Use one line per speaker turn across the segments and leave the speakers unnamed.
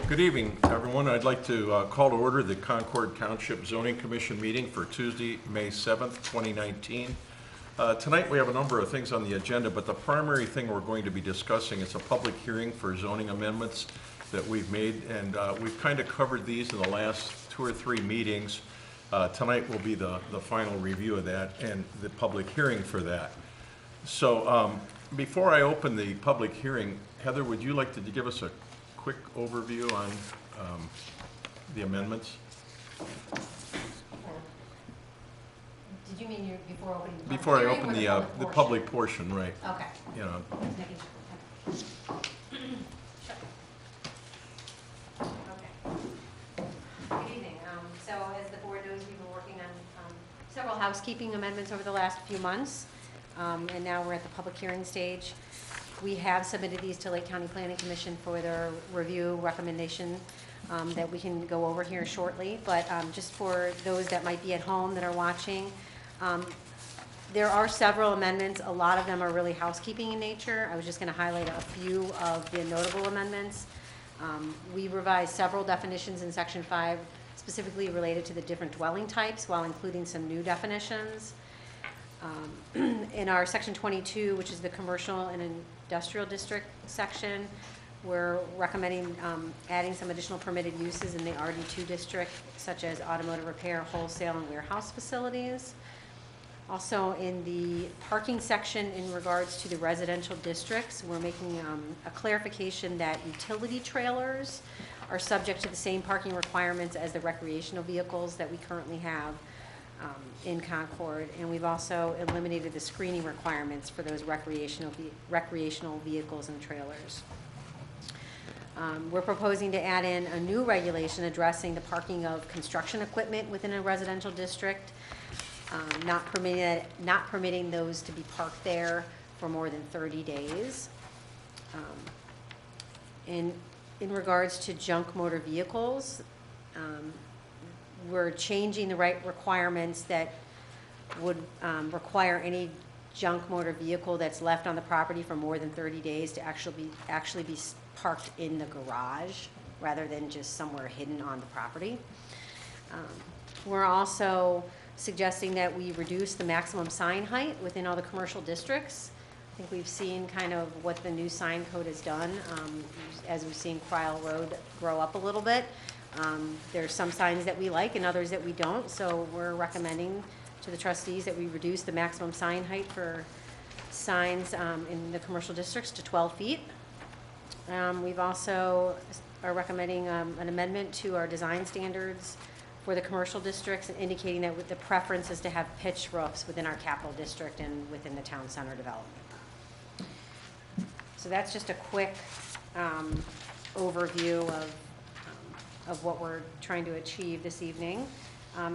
Good evening, everyone. I'd like to call to order the Concord Township Zoning Commission meeting for Tuesday, May 7th, 2019. Tonight we have a number of things on the agenda, but the primary thing we're going to be discussing is a public hearing for zoning amendments that we've made, and we've kind of covered these in the last 2 or 3 meetings. Tonight will be the final review of that and the public hearing for that. So before I open the public hearing, Heather, would you like to give us a quick overview on the amendments?
Did you mean before opening the public
Before I
hearing
open
or
the public portion, right?
Okay.
You know.
Making sure. Okay. Good evening. So as the board knows, we've been working on several housekeeping amendments over the last few months, and now we're at the public hearing stage. We have submitted these to Lake County Planning Commission for their review recommendation that we can go over here shortly. But just for those that might be at home that are watching, there are several amendments. A lot of them are really housekeeping in nature. I was just going to highlight a few of the notable amendments. We revised several definitions in Section 5, specifically related to the different dwelling types, while including some new definitions. In our Section 22, which is the commercial and industrial district section, we're recommending adding some additional permitted uses in the RD2 district, such as automotive repair, wholesale, and warehouse facilities. Also, in the parking section in regards to the residential districts, we're making a clarification that utility trailers are subject to the same parking requirements as the recreational vehicles that we currently have in Concord, and we've also eliminated the screening requirements for those recreational vehicles and trailers. We're proposing to add in a new regulation addressing the parking of construction equipment within a residential district, not permitting those to be parked there for more than 30 days. In regards to junk motor vehicles, we're changing the requirements that would require any junk motor vehicle that's left on the property for more than 30 days to actually be parked in the garage rather than just somewhere hidden on the property. We're also suggesting that we reduce the maximum sign height within all the commercial districts. I think we've seen kind of what the new sign code has done as we've seen Cryle Road grow up a little bit. There's some signs that we like and others that we don't, so we're recommending to the trustees that we reduce the maximum sign height for signs in the commercial districts to 12 feet. We've also are recommending an amendment to our design standards for the commercial districts, indicating that the preference is to have pitched roofs within our capital district and within the town center development. So that's just a quick overview of what we're trying to achieve this evening.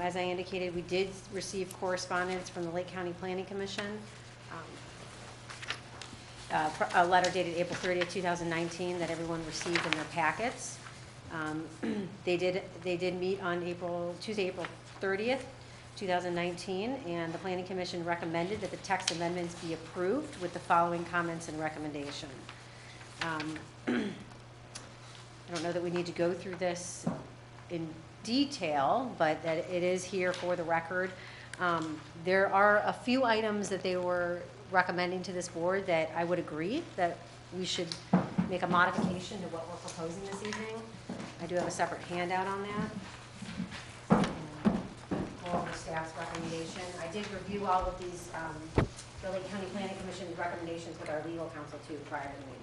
As I indicated, we did receive correspondence from the Lake County Planning Commission, a letter dated April 30th, 2019 that everyone received in their packets. They did meet on Tuesday, April 30th, 2019, and the Planning Commission recommended that the text amendments be approved with the following comments and recommendation. I don't know that we need to go through this in detail, but that it is here for the record. There are a few items that they were recommending to this board that I would agree that we should make a modification to what we're proposing this evening. I do have a separate handout on that. For all the staff's recommendation. I did review all of these, the Lake County Planning Commission recommendations with our legal counsel too prior to the meetings.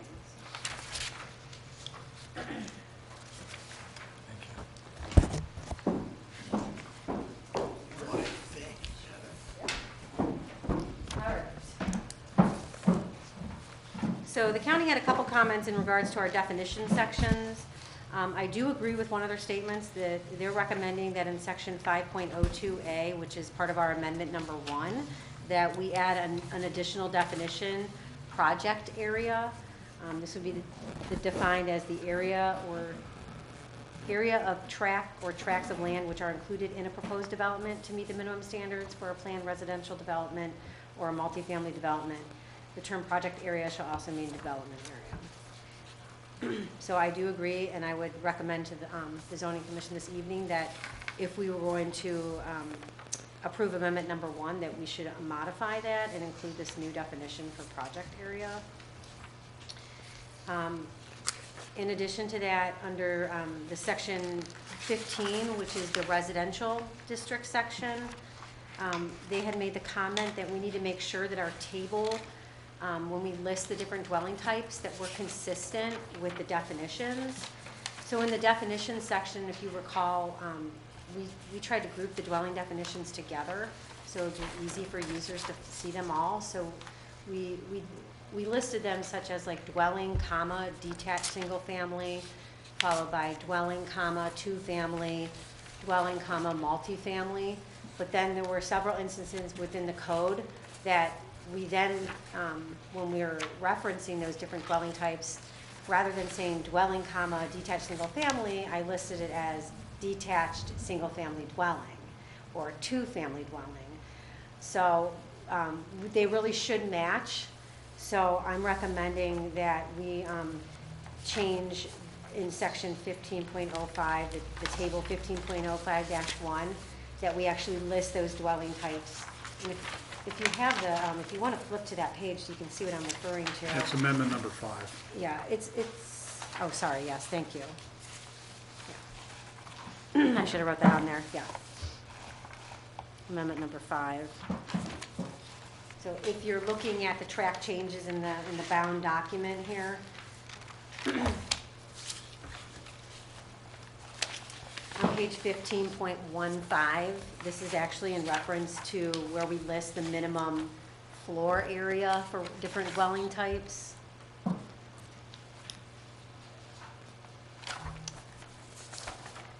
So the county had a couple comments in regards to our definition sections. I do agree with one of their statements that they're recommending that in section 5.02A, which is part of our amendment number 1, that we add an additional definition, project area. This would be defined as the area of tract or tracts of land which are included in a proposed development to meet the minimum standards for a planned residential development or a multifamily development. The term project area shall also mean development area. So I do agree, and I would recommend to the zoning commission this evening that if we were going to approve amendment number 1, that we should modify that and include this new definition for project area. In addition to that, under the section 15, which is the residential district section, they had made the comment that we need to make sure that our table, when we list the different dwelling types, that we're consistent with the definitions. So in the definitions section, if you recall, we tried to group the dwelling definitions together so it would be easy for users to see them all. So we listed them such as like dwelling, comma, detached single family, followed by dwelling, comma, 2-family, dwelling, comma, multifamily. But then there were several instances within the code that we then, when we were referencing those different dwelling types, rather than saying dwelling, comma, detached single family, I listed it as detached single family dwelling or 2-family dwelling. So they really should match. So I'm recommending that we change in section 15.05, the table 15.05-1, that we actually list those dwelling types. And if you have the, if you want to flip to that page so you can see what I'm referring to.
That's amendment number 5.
Yeah, it's, oh, sorry, yes, thank you. Yeah. I should have wrote that on there, yeah. Amendment number 5. So if you're looking at the track changes in the bound document here, on page 15.15, this is actually in reference to where we list the minimum floor area for different dwelling types.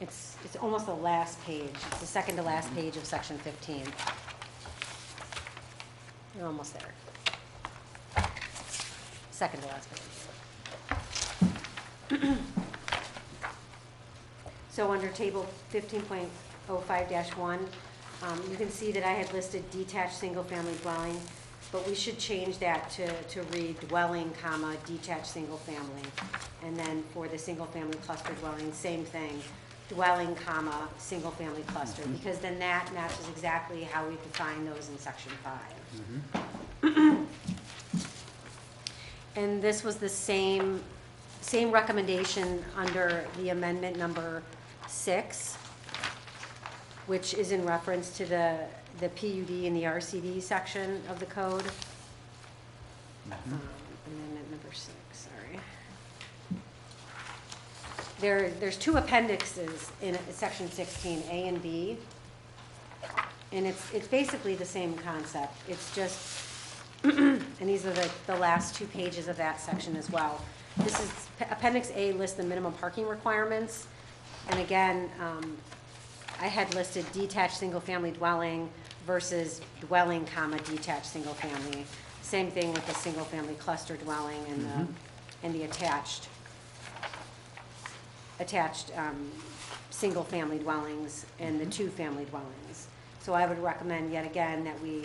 It's almost the last page. It's the second to last page of section 15. You're almost there. Second to last page. So under table 15.05-1, you can see that I had listed detached single-family dwelling, but we should change that to read dwelling, comma, detached single-family. And then for the single-family cluster dwelling, same thing, dwelling, comma, single-family cluster, because then that matches exactly how we define those in section 5. And this was the same recommendation under the amendment number 6, which is in reference to the PUD and the RCD section of the code. Amendment number 6, sorry. There's 2 appendixes in section 16, A and B, and it's basically the same concept. It's just, and these are the last 2 pages of that section as well. This is, appendix A lists the minimum parking requirements, and again, I had listed detached single-family dwelling versus dwelling, comma, detached single-family. Same thing with the single-family cluster dwelling and the attached single-family dwellings and the 2-family dwellings. So I would recommend yet again that we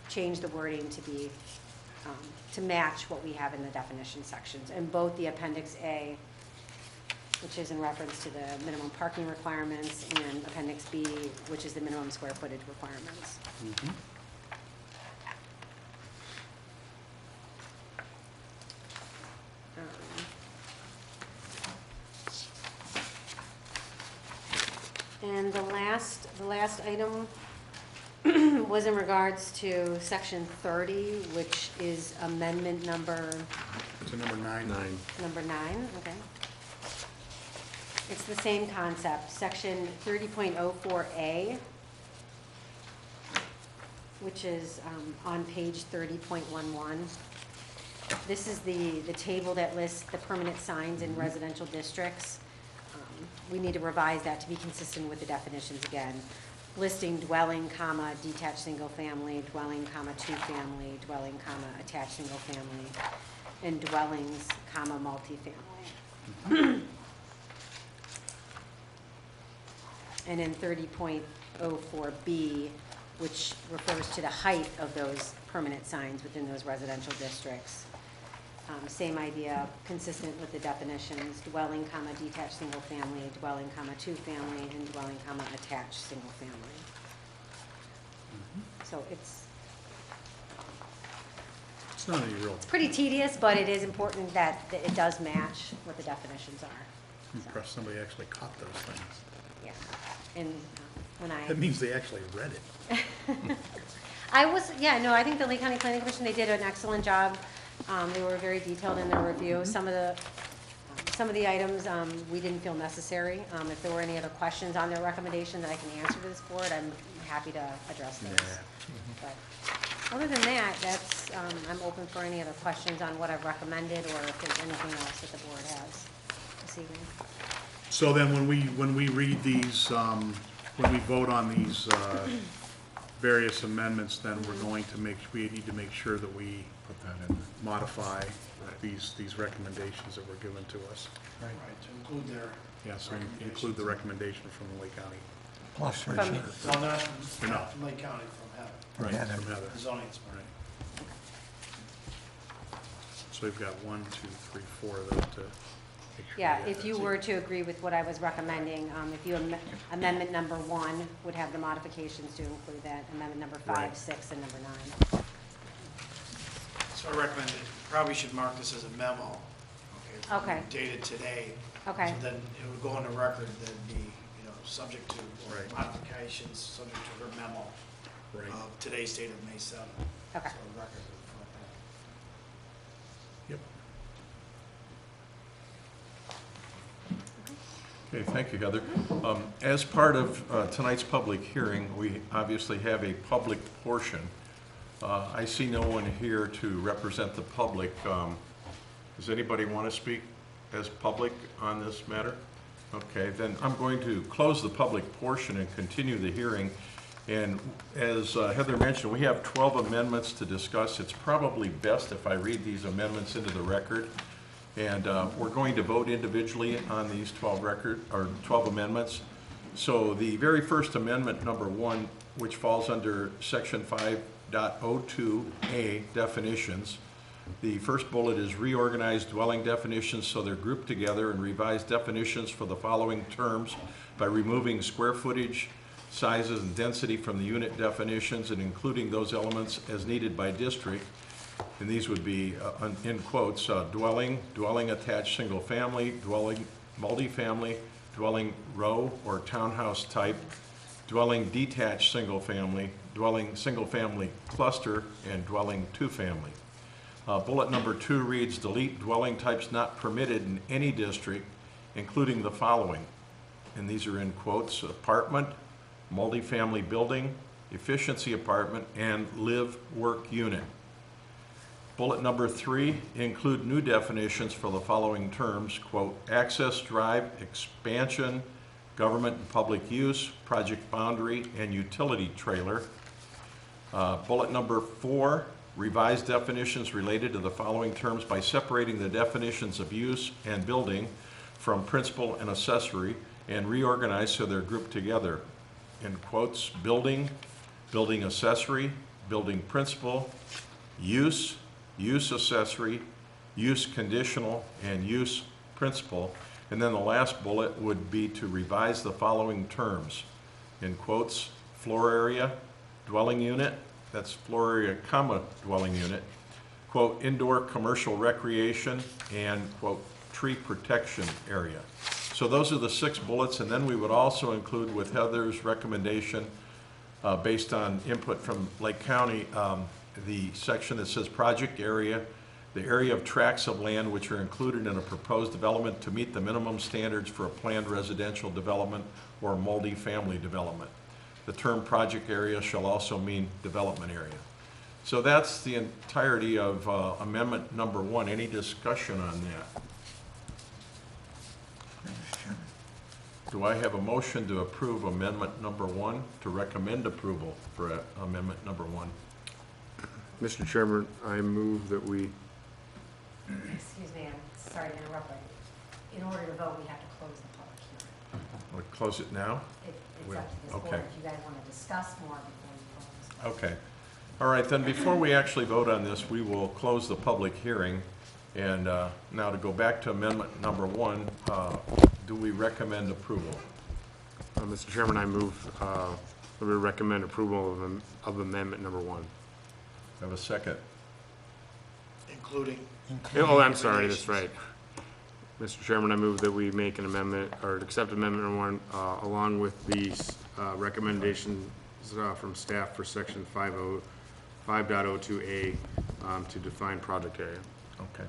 change the wording to be to match what we have in the definition sections. And both the appendix A, which is in reference to the minimum parking requirements, and appendix B, which is the minimum square footage requirements. And the last item was in regards to section 30, which is amendment number
To number 9.
number 9, okay. It's the same concept, section 30.04A, which is on page 30.11. This is the table that lists the permanent signs in residential districts. We need to revise that to be consistent with the definitions again. Listing dwelling, comma, detached single family, dwelling, comma, 2-family, dwelling, comma, attached single family, and dwellings, comma, multifamily. And in 30.04B, which refers to the height of those permanent signs within those residential districts. Same idea, consistent with the definitions, dwelling, comma, detached single family, dwelling, comma, two family, and dwelling, comma, attached single family. So it's
not any real,
pretty tedious, but it is important that it does match what the definitions are. So,
impressed somebody actually caught those things.
yeah, and when
That means they actually read it.
I think the Lake County Planning Commission, they did an excellent job. They were very detailed in their review. Some of the items, we didn't feel necessary. If there were any other questions on their recommendation that I can answer to this board, I'm happy to address those.
Yeah.
But other than that, I'm open for any other questions on what I've recommended, or if there's anything else that the board has this evening.
So then when we read these, when we vote on these various amendments, then we need to make sure that we
Put that in.
modify these recommendations that were given to us.
Right, to include their.
Yeah, so include the recommendation from Lake County.
Plus,
From-
No, not from,
No.
not from Lake County, from Heather,
Right,
Heather.
from Heather.
the zoning inspector.
Right. So we've got 1, 2, 3, 4 of them to make sure.
Yeah,
we
if
get
you
that.
were to agree with what I was recommending, if you, amendment number 1 would have the modifications to include that, amendment number 5,
Right.
6, and number 9.
So I recommend that you probably should mark this as a memo, okay?
Okay.
Dated today.
Okay.
So then it would go on the record, that'd be, subject to, or
Right.
modifications, subject to her memo
Right.
of today's date of May 7th.
Okay.
So the record would reflect that.
Yep.
Okay, thank you, Heather. As part of tonight's public hearing, we obviously have a public portion. I see no one here to represent the public. Does anybody want to speak as public on this matter? Okay, then I'm going to close the public portion and continue the hearing. And as Heather mentioned, we have 12 amendments to discuss. It's probably best if I read these amendments into the record. And we're going to vote individually on these 12 amendments. So the very first amendment, number 1, which falls under section 5.02A, definitions. The first bullet is reorganize dwelling definitions so they're grouped together, and revise definitions for the following terms by removing square footage, sizes, and density from the unit definitions and including those elements as needed by district. And these would be, in quotes, dwelling, dwelling attached single family, dwelling multifamily, dwelling row or townhouse type, dwelling detached single family, dwelling single family cluster, and dwelling two family. Bullet number 2 reads, delete dwelling types not permitted in any district, including the following. And these are in quotes: apartment, multifamily building, efficiency apartment, and live-work unit. Bullet number 3, include new definitions for the following terms, quote, access drive, expansion, government and public use, project boundary, and utility trailer. Bullet number 4, revise definitions related to the following terms by separating the definitions of use and building from principal and accessory, and reorganize so they're grouped together. In quotes, building, building accessory, building principal, use, use accessory, use conditional, and use principal. And then the last bullet would be to revise the following terms. In quotes, floor area, dwelling unit, that's floor area, comma, dwelling unit, quote, indoor commercial recreation, and quote, tree protection area. So those are the 6 bullets, and then we would also include with Heather's recommendation, based on input from Lake County, the section that says project area, the area of tracts of land which are included in a proposed development to meet the minimum standards for a planned residential development or multi-family development. The term project area shall also mean development area. So that's the entirety of amendment number 1. Any discussion on that? Do I have a motion to approve amendment number 1, to recommend approval for amendment number 1?
Mr. Chairman, I move that we,
Excuse me, I'm sorry to interrupt, but in order to vote, we have to close the public hearing.
We'll close it now?
It's up to this board
Okay.
if you guys want to discuss more before you close.
Okay. All right, then before we actually vote on this, we will close the public hearing. And now to go back to amendment number 1, do we recommend approval?
Mr. Chairman, I move that we recommend approval of amendment number 1.
Have a second?
Including,
Oh, I'm sorry, that's right. Mr. Chairman, I move that we make an amendment, or accept amendment number 1, along with the recommendations from staff for section 5.02A to define project area.
Okay.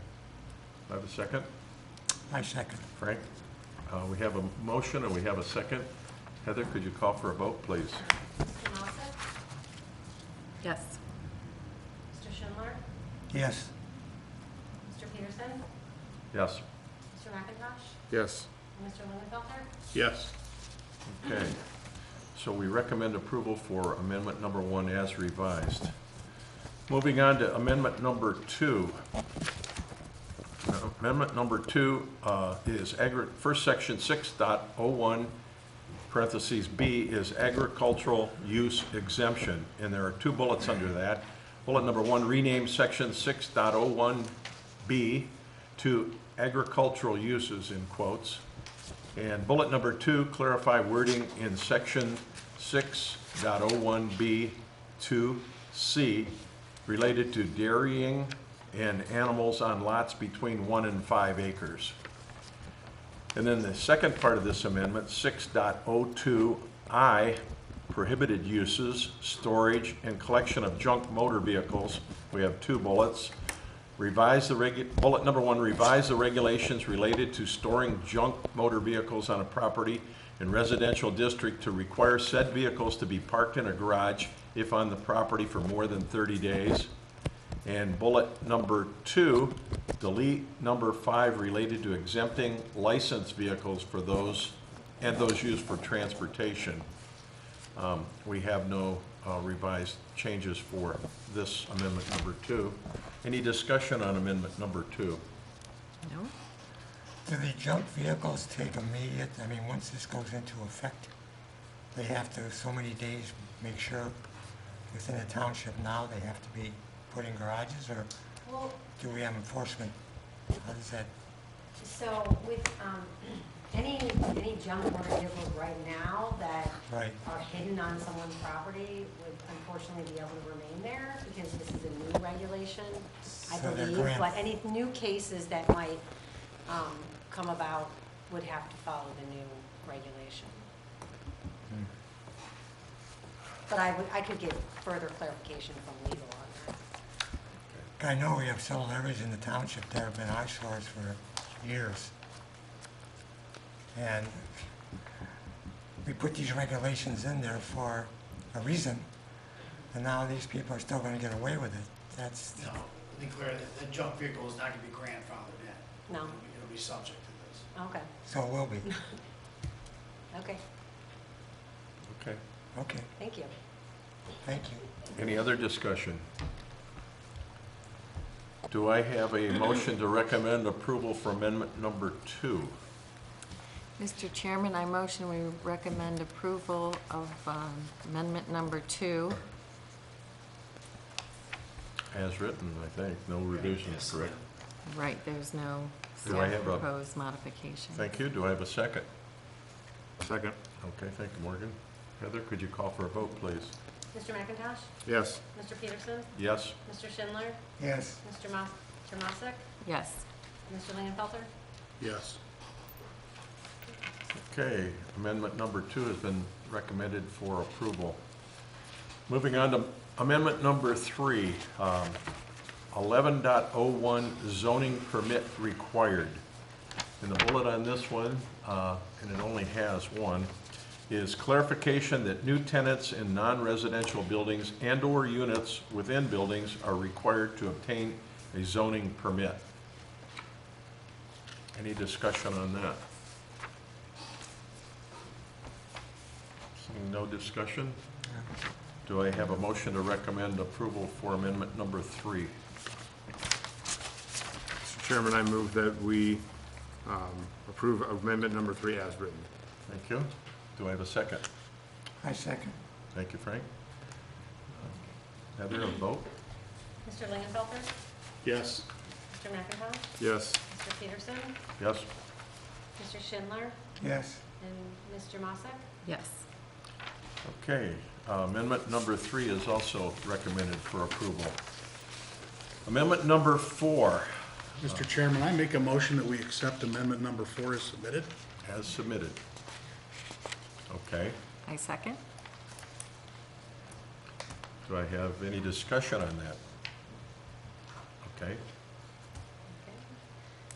Have a second?
I second.
Frank? We have a motion and we have a second. Heather, could you call for a vote, please?
Mr. Mossick?
Yes.
Mr. Schindler?
Yes.
Mr. Peterson?
Yes.
Mr. McIntosh?
Yes.
And Mr. Lingenfelter?
Yes.
Okay. So we recommend approval for amendment number 1 as revised. Moving on to amendment number 2. Amendment number 2 is first section 6.01 parentheses B is agricultural use exemption, and there are 2 bullets under that. Bullet number 1, rename section 6.01B to agricultural uses in quotes. And bullet number 2, clarify wording in section 6.01B to C related to dairying and animals on lots between 1 and 5 acres. And then the second part of this amendment, 6.02I, prohibited uses, storage, and collection of junk motor vehicles. We have 2 bullets. Bullet number 1, revise the regulations related to storing junk motor vehicles on a property in residential district to require said vehicles to be parked in a garage if on the property for more than 30 days. And bullet number 2, delete number 5 related to exempting licensed vehicles for those used for transportation. We have no revised changes for this amendment number 2. Any discussion on amendment number 2?
No?
Do the junk vehicles take immediate, I mean, once this goes into effect, they have to, so many days, make sure within the township now they have to be put in garages, or
Well,
do we have enforcement? How does that,
so with, any junk motor vehicles right now that
right,
are hidden on someone's property would unfortunately be able to remain there because this is a new regulation, I
So they're
believe. But any new cases that might come about would have to follow the new regulation. But I could get further clarification from legal on that.
I know we have several areas in the township that have been eyesores for years. And we put these regulations in there for a reason, and now these people are still gonna get away with it. That's,
no, to be clear, the junk vehicle is not gonna be grandfathered in.
No.
It'll be subject to this.
Okay,
so it will be.
okay,
Okay.
Okay,
thank you.
thank you.
Any other discussion? Do I have a motion to recommend approval for amendment number 2?
Mr. Chairman, I motion we recommend approval of amendment number 2.
As written, I think, no revisions,
Yes,
correct?
Right, there's no
Do I
staff
have a-
proposed modification.
Thank you. Do I have a second?
Second.
Okay, thank you, Morgan. Heather, could you call for a vote, please?
Mr. McIntosh?
Yes.
Mr. Peterson?
Yes?
Mr. Schindler?
Yes,
Mr. Mosick?
Yes.
Mr. Lingenfelter?
Yes.
Okay, amendment number 2 has been recommended for approval. Moving on to amendment number 3, 11.01 zoning permit required. And the bullet on this one, and it only has one, is clarification that new tenants in non-residential buildings and/or units within buildings are required to obtain a zoning permit. Any discussion on that? Seeing no discussion, do I have a motion to recommend approval for amendment number 3?
Mr. Chairman, I move that we approve amendment number 3 as written.
Thank you. Do I have a second?
I second.
Thank you, Frank. Heather, a vote?
Mr. Lingenfelter?
Yes.
Mr. McIntosh?
Yes.
Mr. Peterson?
Yes?
Mr. Schindler?
Yes,
And Mr. Mossek?
Yes.
Okay, amendment number 3 is also recommended for approval. Amendment number 4,
Mr. Chairman, I make a motion that we accept amendment number 4 as submitted.
as submitted. Okay,
I second.
do I have any discussion on that? Okay,
Okay.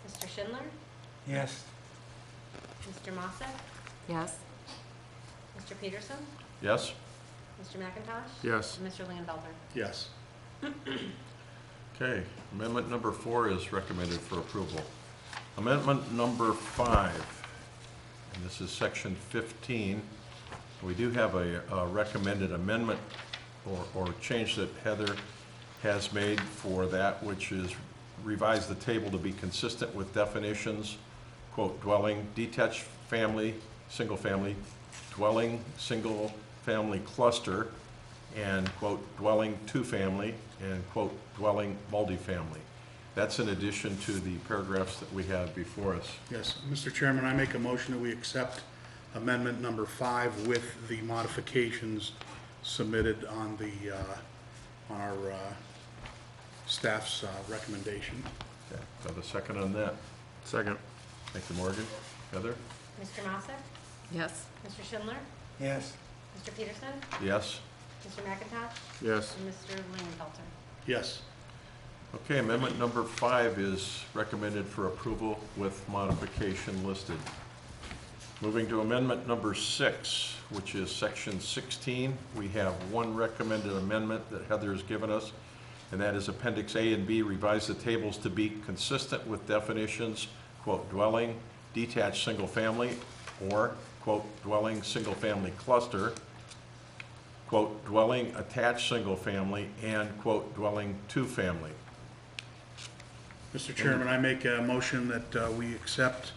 Mr. Schindler?
yes,
Mr. Mossek?
Yes.
Mr. Peterson?
yes?
Mr. McIntosh?
Yes.
And Mr. Lingenfelter?
Yes.
Okay, amendment number 4 is recommended for approval. Amendment number 5, and this is section 15. We do have a recommended amendment or change that Heather has made for that, which is revise the table to be consistent with definitions, quote, dwelling, detached family, single family, dwelling, single family cluster, and quote, dwelling two-family, and quote, dwelling multifamily. That's in addition to the paragraphs that we have before us.
Yes, Mr. Chairman, I make a motion that we accept amendment number 5 with the modifications submitted on the, on our staff's recommendation.
Okay, do I have a second on that?
Second.
Thank you, Morgan. Heather?
Mr. Mossek?
Yes.
Mr. Schindler?
yes,
Mr. Peterson?
Yes?
Mr. McIntosh?
Yes.
And Mr. Lingenfelter?
Yes.
Okay, amendment number 5 is recommended for approval with modification listed. Moving to amendment number 6, which is section 16. We have one recommended amendment that Heather has given us, and that is Appendix A and B, revise the tables to be consistent with definitions, quote, dwelling, detached single family, or, quote, dwelling, single family cluster, quote, dwelling, attached single family, and, quote, dwelling, two-family.
Mr. Chairman, I make a motion that we accept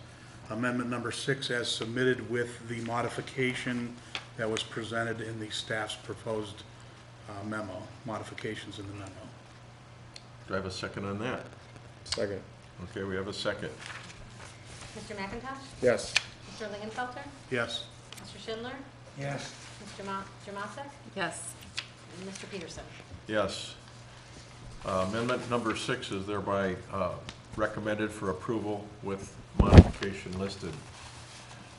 amendment number 6 as submitted with the modification that was presented in the staff's proposed memo, modifications in the memo.
Do I have a second on that?
Second.
Okay, we have a second.
Mr. McIntosh?
Yes.
Mr. Lingenfelter?
Yes.
Mr. Schindler?
yes,
Mr. Mossek?
Yes.
And Mr. Peterson?
Yes. Amendment number 6 is thereby recommended for approval with modification listed.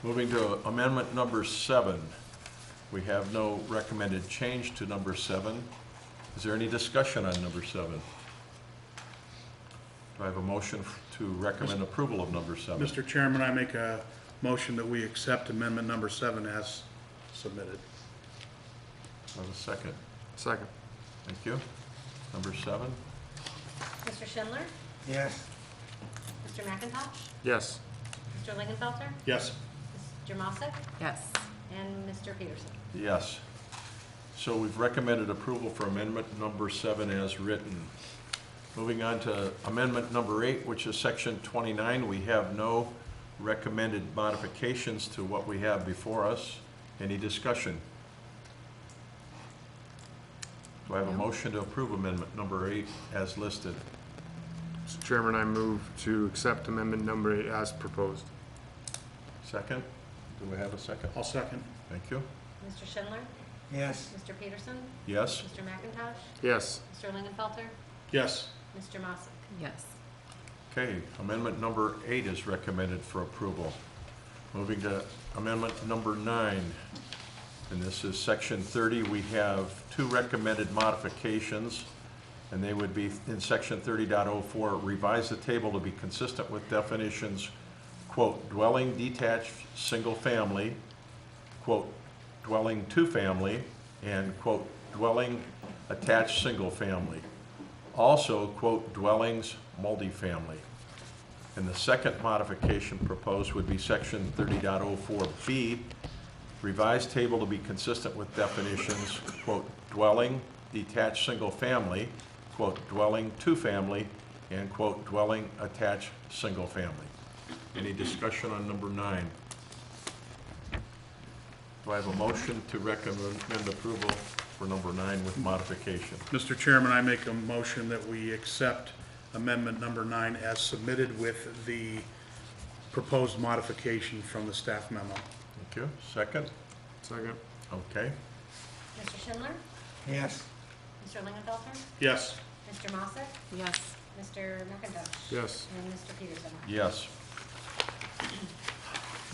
Moving to amendment number 7. We have no recommended change to number 7. Is there any discussion on number 7? Do I have a motion to recommend approval of number 7?
Mr. Chairman, I make a motion that we accept amendment number 7 as submitted.
Do I have a second?
Second.
Thank you. Number 7?
Mr. Schindler?
yes,
Mr. McIntosh?
Yes.
Mr. Lingenfelter?
Yes.
Mr. Mossek?
Yes.
And Mr. Peterson?
Yes. So we've recommended approval for amendment number 7 as written. Moving on to amendment number 8, which is section 29. We have no recommended modifications to what we have before us. Any discussion? Do I have a
No.
motion to approve amendment number 8 as listed?
Mr. Chairman, I move to accept amendment number 8 as proposed.
Second? Do we have a second?
I'll second.
Thank you.
Mr. Schindler?
yes,
Mr. Peterson?
Yes?
Mr. McIntosh?
Yes.
Mr. Lingenfelter?
Yes.
Mr. Mossek?
Yes.
Okay, amendment number 8 is recommended for approval. Moving to amendment number 9, and this is section 30. We have 2 recommended modifications, and they would be in section 30.04, revise the table to be consistent with definitions, quote, dwelling detached single family, quote, dwelling two-family, and quote, dwelling attached single family. Also, quote, dwellings multifamily. And the second modification proposed would be section 30.04B, revised table to be consistent with definitions, quote, dwelling, detached single family, quote, dwelling two-family, and quote, dwelling attached single family. Any discussion on number 9? Do I have a motion to recommend approval for number 9 with modification?
Mr. Chairman, I make a motion that we accept amendment number 9 as submitted with the proposed modification from the staff memo.
Thank you. Second?
Second.
Okay.
Mr. Schindler?
Yes,
Mr. Lingenfelter?
Yes.
Mr. Mossick?
Yes.
Mr. McIntosh?
Yes.
And Mr. Peterson?
Yes.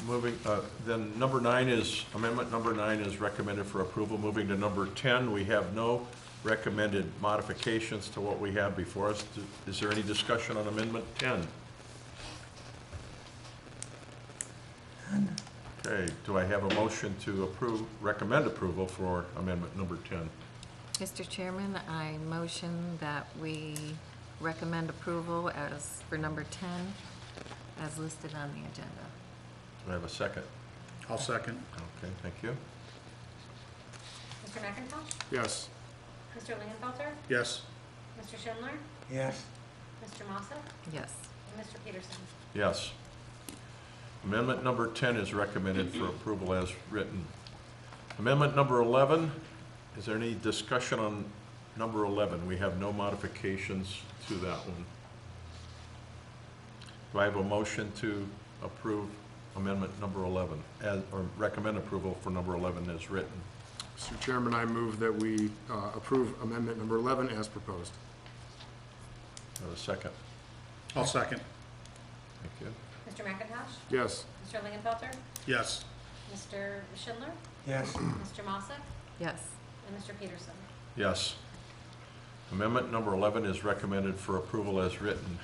Moving, then number 9 is, amendment number 9 is recommended for approval. Moving to number 10, we have no recommended modifications to what we have before us. Is there any discussion on amendment 10? Okay, do I have a motion to approve, recommend approval for amendment number 10?
Mr. Chairman, I motion that we recommend approval as for number 10, as listed on the agenda.
Do I have a second?
I'll second.
Okay, thank you.
Mr. McIntosh?
Yes.
Mr. Lingenfelter?
Yes.
Mr. Schindler?
yes,
Mr. Mossick?
Yes.
And Mr. Peterson?
Yes. Amendment number 10 is recommended for approval as written. Amendment number 11, is there any discussion on number 11? We have no modifications to that one. Do I have a motion to approve amendment number 11, or recommend approval for number 11 as written?
Mr. Chairman, I move that we approve amendment number 11 as proposed.
Do I have a second?
I'll second.
Thank you.
Mr. McIntosh?
Yes.
Mr. Lingenfelter?
Yes.
Mr. Schindler?
yes,
Mr. Mossick?
Yes.
And Mr. Peterson?
Yes. Amendment number 11 is recommended for approval as written.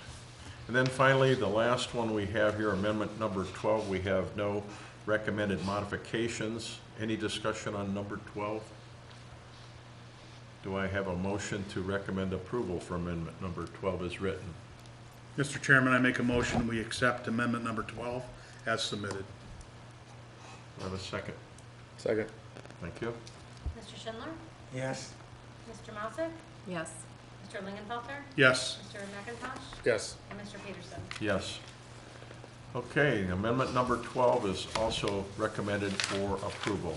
And then finally, the last one we have here, amendment number 12, we have no recommended modifications. Any discussion on number 12? Do I have a motion to recommend approval for amendment number 12 as written?
Mr. Chairman, I make a motion we accept amendment number 12 as submitted.
Do I have a second?
Second.
Thank you.
Mr. Schindler?
yes,
Mr. Mossick?
Yes.
Mr. Lingenfelter?
Yes.
Mr. McIntosh?
Yes.
And Mr. Peterson?
Yes. Okay, amendment number 12 is also recommended for approval.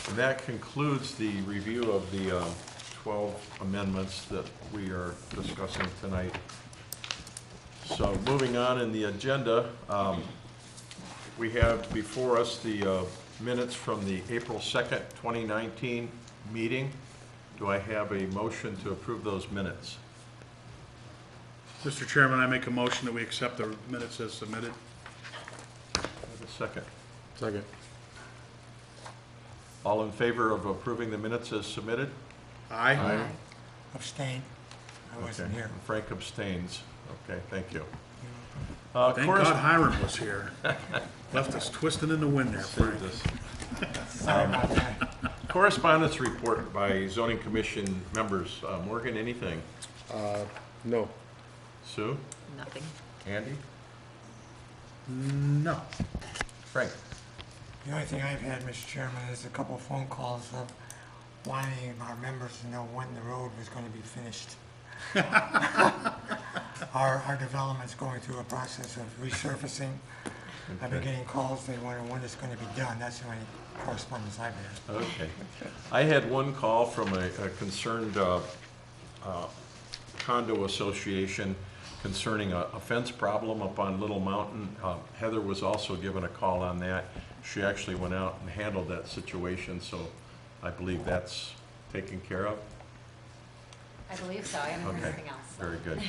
And that concludes the review of the 12 amendments that we are discussing tonight. So moving on in the agenda, we have before us the minutes from the April 2nd, 2019 meeting. Do I have a motion to approve those minutes?
Mr. Chairman, I make a motion that we accept the minutes as submitted.
Do I have a second?
Second.
All in favor of approving the minutes as submitted?
Aye.
Aye.
abstain. I wasn't
Okay.
here.
Frank abstains. Okay, thank you.
Thank God Hiram was here. Left us twisting in the wind there, Frank.
Sorry about that.
Correspondence report by zoning commission members. Morgan, anything?
No.
Sue?
Nothing.
Andy?
No.
Frank?
The only thing I've had, Mr. Chairman, is a couple of phone calls of wanting our members to know when the road was going to be finished. Our development's going through a process of resurfacing. I've been getting calls, they wonder when it's going to be done. That's the only correspondence I've had.
Okay. I had one call from a concerned condo association concerning a fence problem up on Little Mountain. Heather was also given a call on that. She actually went out and handled that situation, so I believe that's taken care of.
I believe so. I haven't heard
Okay,
anything else.
very good.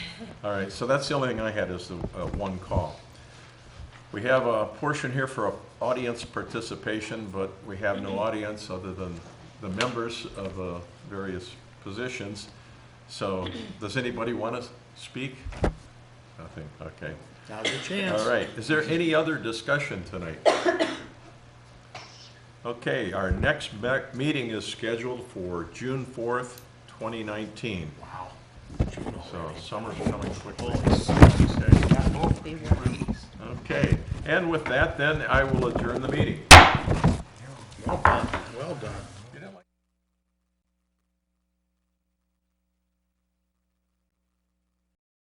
All right, so that's the only thing I had is the one call. We have a portion here for audience participation, but we have no audience other than the members of the various positions. So, does anybody want to speak? Nothing, okay.
Now's your chance.
All right, is there any other discussion tonight? Okay, our next meeting is scheduled for June 4th, 2019.
Wow.
So, summer's coming quickly.
Both be warm.
Okay, and with that, then, I will adjourn the meeting.
Well done. Well done.